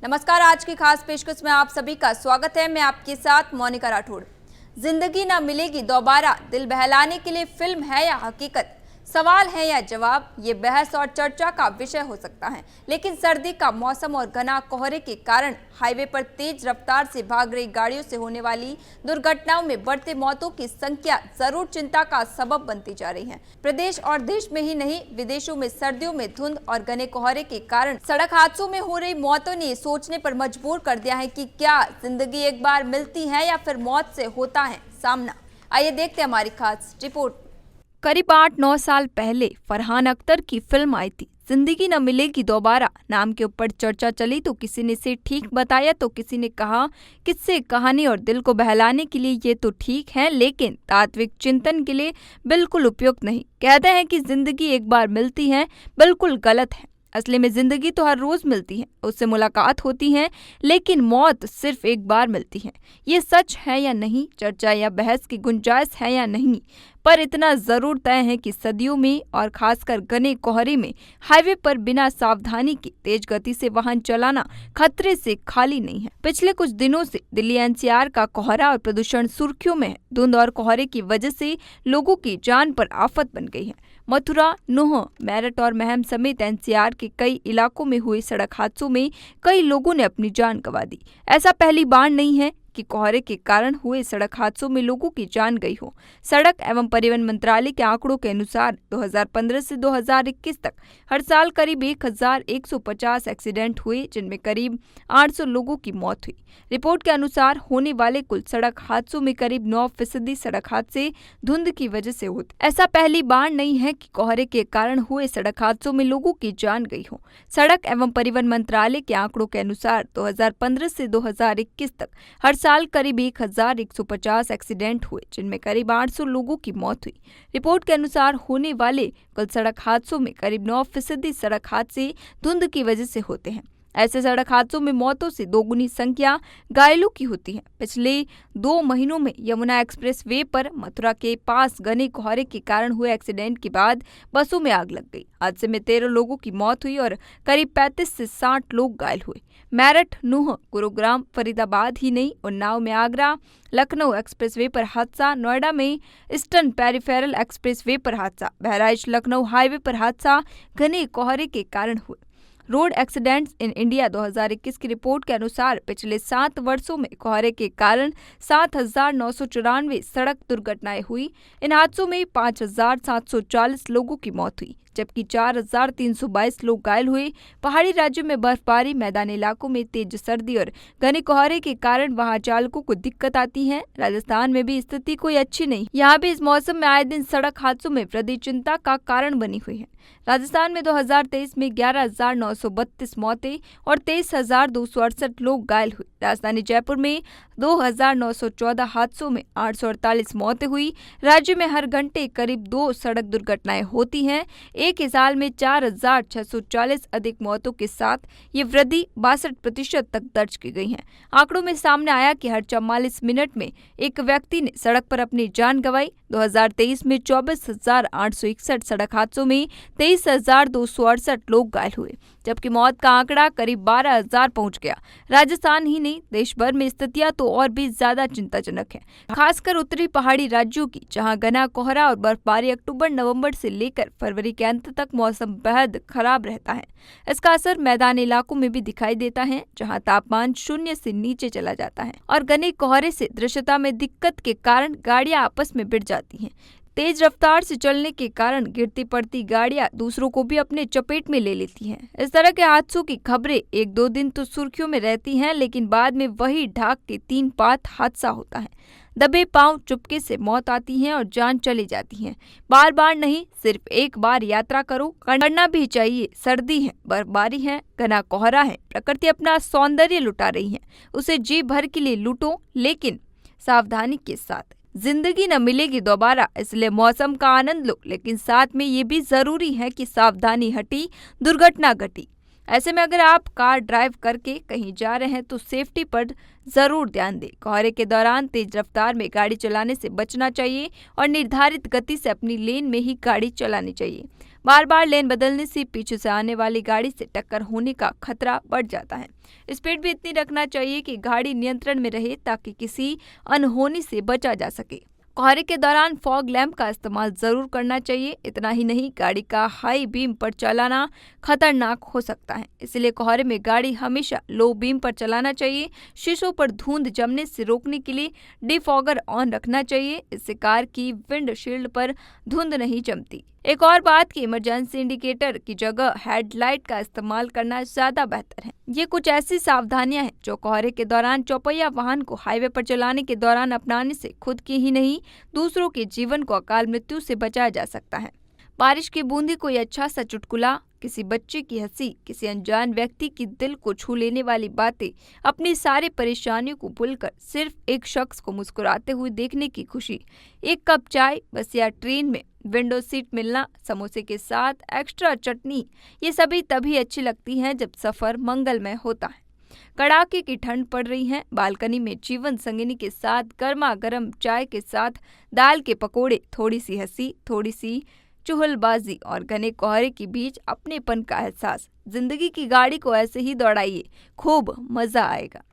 नमस्कार, आज की खास पेशकश में आप सभी का स्वागत है। मैं आपके साथ मोनिका राठौड़। जिंदगी ना मिलेगी दोबारा दिल बहलाने के लिए फिल्म है या हकीकत, सवाल है या जवाब, ये बहस और चर्चा का विषय हो सकता है। लेकिन सर्दी का मौसम और घना कोहरे के कारण हाईवे पर तेज रफ्तार से भाग रही गाड़ियों से होने वाली दुर्घटनाओं में बढ़ते मौतों की संख्या जरूर चिंता का सबब बनती जा रही है। प्रदेश और देश में ही नहीं, विदेशों में सर्दियों में धुंध और घने कोहरे के कारण सड़क हादसों में हो रही मौतों ने सोचने पर मजबूर कर दिया है कि क्या जिंदगी एक बार मिलती है या फिर मौत से होता है सामना। आइए देखते हैं हमारी खास रिपोर्ट। करीब 8-9 साल पहले फरहान अख्तर की फिल्म आई थी जिंदगी न मिलेगी दोबारा। नाम के ऊपर चर्चा चली तो किसी ने इसे ठीक बताया तो किसी ने कहा किससे कहानी और दिल को बहलाने के लिए ये तो ठीक है, लेकिन तात्विक चिंतन के लिए बिल्कुल उपयुक्त नहीं। कहते हैं कि जिंदगी एक बार मिलती है, बिल्कुल गलत है। असली में जिंदगी तो हर रोज मिलती है, उससे मुलाकात होती है, लेकिन मौत सिर्फ एक बार मिलती है। ये सच है या नहीं, चर्चा या बहस की गुंजाइश है या नहीं, पर इतना जरूर तय है कि सदियों में और खासकर घने कोहरे में हाईवे पर बिना सावधानी के तेज गति से वाहन चलाना खतरे से खाली नहीं है। पिछले कुछ दिनों से दिल्ली एनसीआर का कोहरा और प्रदूषण सुर्खियों में है। धुंध और कोहरे की वजह से लोगों की जान पर आफत बन गई है। मथुरा, नूंह, मेरठ और महम समेत एनसीआर के कई इलाकों में हुए सड़क हादसों में कई लोगों ने अपनी जान गंवा दी। ऐसा पहली बार नहीं है कि कोहरे के कारण हुए सड़क हादसों में लोगों की जान गई हो। सड़क एवं परिवहन मंत्रालय के आंकड़ों के अनुसार 2015 से 2021 तक हर साल करीब 1150 एक्सीडेंट हुए, जिनमें करीब 800 लोगों की मौत हुई। रिपोर्ट के अनुसार होने वाले कुल सड़क हादसों में करीब 9% सड़क हादसे धुंध की वजह से होते। ऐसा पहली बार नहीं है कि कोहरे के कारण हुए सड़क हादसों में लोगों की जान गई हो। सड़क एवं परिवहन मंत्रालय के आंकड़ों के अनुसार 2015 से 2021 तक हर साल करीब 1150 एक्सीडेंट हुए, जिनमें करीब 800 लोगों की मौत हुई। रिपोर्ट के अनुसार होने वाले कुल सड़क हादसों में करीब 9% सड़क हादसे धुंध की वजह से होते हैं। ऐसे सड़क हादसों में मौतों से दोगुनी संख्या घायलों की होती है। पिछले 2 महीनों में यमुना एक्सप्रेस वे पर मथुरा के पास घने कोहरे के कारण हुए एक्सीडेंट के बाद बसों में आग लग गई। हादसे में 13 लोगों की मौत हुई और करीब 35 से 60 लोग घायल हुए। मेरठ, नूंह, गुरुग्राम, फरीदाबाद ही नहीं, उन्नाव में आगरा लखनऊ एक्सप्रेस वे पर हादसा, नोएडा में ईस्टर्न पेरिफेरल एक्सप्रेस वे पर हादसा, बहराइच लखनऊ हाईवे पर हादसा घने कोहरे के कारण हुए। रोड एक्सीडेंट्स इन इंडिया 2021 की रिपोर्ट के अनुसार पिछले 7 वर्षों में कोहरे के कारण 7,994 सड़क दुर्घटनाएं हुई। इन हादसों में 5,740 लोगों की मौत हुई, जबकि 4,322 लोग घायल हुए। पहाड़ी राज्यों में बर्फबारी, मैदानी इलाकों में तेज सर्दी और घने कोहरे के कारण वाहन चालकों को दिक्कत आती है। राजस्थान में भी स्थिति कोई अच्छी नहीं। यहाँ भी इस मौसम में आए दिन सड़क हादसों में वृद्धि चिंता का कारण बनी हुई है। राजस्थान में 2023 में 11,932 मौतें और 23,268 लोग घायल हुए। राजधानी जयपुर में 2,914 हादसों में 848 मौतें हुई। राज्य में हर घंटे करीब 2 सड़क दुर्घटनाएं होती हैं। एक ही साल में 4,640 अधिक मौतों के साथ ये वृद्धि 62% तक दर्ज की गई है। आंकड़ों में सामने आया कि हर 44 मिनट में एक व्यक्ति ने सड़क पर अपनी जान गंवाई। 2023 में 24,861 सड़क हादसों में 23,268 लोग घायल हुए, जबकि मौत का आंकड़ा करीब 12,000 पहुंच गया। राजस्थान ही नहीं, देश भर में स्थितियां तो और भी ज्यादा चिंताजनक है, खासकर उत्तरी पहाड़ी राज्यों की, जहां घना कोहरा और बर्फबारी अक्टूबर-नवंबर से लेकर फरवरी के अंत तक मौसम बेहद खराब रहता है। इसका असर मैदानी इलाकों में भी दिखाई देता है, जहां तापमान 0 से नीचे चला जाता है और घने कोहरे से दृश्यता में दिक्कत के कारण गाड़ियां आपस में भिड़ जाती हैं। तेज रफ्तार से चलने के कारण गिरती पड़ती गाड़ियां दूसरों को भी अपने चपेट में ले लेती हैं। इस तरह के हादसों की खबरें 1-2 दिन तो सुर्खियों में रहती हैं, लेकिन बाद में वही ढाक के 3 पात हादसा होता है। दबे पांव, चुपके से मौत आती है और जान चली जाती है। बार बार नहीं, सिर्फ एक बार यात्रा करो, करना भी चाहिए। सर्दी है, बर्फबारी है, घना कोहरा है, प्रकृति अपना सौंदर्य लुटा रही है, उसे जी भर के लिए लूटो, लेकिन सावधानी के साथ। जिंदगी न मिलेगी दोबारा, इसलिए मौसम का आनंद लो, लेकिन साथ में ये भी जरूरी है कि सावधानी हटी, दुर्घटना घटी। ऐसे में अगर आप कार ड्राइव करके कहीं जा रहे हैं तो सेफ्टी पर जरूर ध्यान दें। कोहरे के दौरान तेज रफ्तार में गाड़ी चलाने से बचना चाहिए और निर्धारित गति से अपनी लेन में ही गाड़ी चलानी चाहिए। बार बार लेन बदलने से पीछे से आने वाली गाड़ी से टक्कर होने का खतरा बढ़ जाता है। स्पीड भी इतनी रखना चाहिए कि गाड़ी नियंत्रण में रहे ताकि किसी अनहोनी से बचा जा सके। कोहरे के दौरान फॉग लैंप का इस्तेमाल जरूर करना चाहिए। इतना ही नहीं, गाड़ी का हाई बीम पर चलाना खतरनाक हो सकता है, इसलिए कोहरे में गाड़ी हमेशा लो बीम पर चलाना चाहिए। शीशों पर धुंध जमने से रोकने के लिए डिफॉगर ऑन रखना चाहिए, इससे कार की विंडशील्ड पर धुंध नहीं जमती। एक और बात कि इमरजेंसी इंडिकेटर की जगह हेडलाइट का इस्तेमाल करना ज्यादा बेहतर है। ये कुछ ऐसी सावधानियां हैं जो कोहरे के दौरान चौपहिया वाहन को हाईवे पर चलाने के दौरान अपनाने से खुद की ही नहीं, दूसरों के जीवन को अकाल मृत्यु से बचाया जा सकता है। बारिश की बूंदी, कोई अच्छा सा चुटकुला, किसी बच्चे की हंसी, किसी अनजान व्यक्ति की दिल को छू लेने वाली बातें, अपनी सारी परेशानियों को भूलकर सिर्फ एक शख्स को मुस्कुराते हुए देखने की खुशी, एक कप चाय बस या ट्रेन में विंडो सीट मिलना, समोसे के साथ एक्स्ट्रा चटनी, ये सभी तभी अच्छी लगती हैं जब सफर मंगलमय होता है। कड़ाके की ठंड पड़ रही है, बालकनी में जीवन संगिनी के साथ गर्मा गर्म चाय के साथ दाल के पकोड़े, थोड़ी सी हंसी, थोड़ी सी चुहलबाजी और घने कोहरे के बीच अपनेपन का एहसास। जिंदगी की गाड़ी को ऐसे ही दौड़ाइए, खूब मजा आएगा।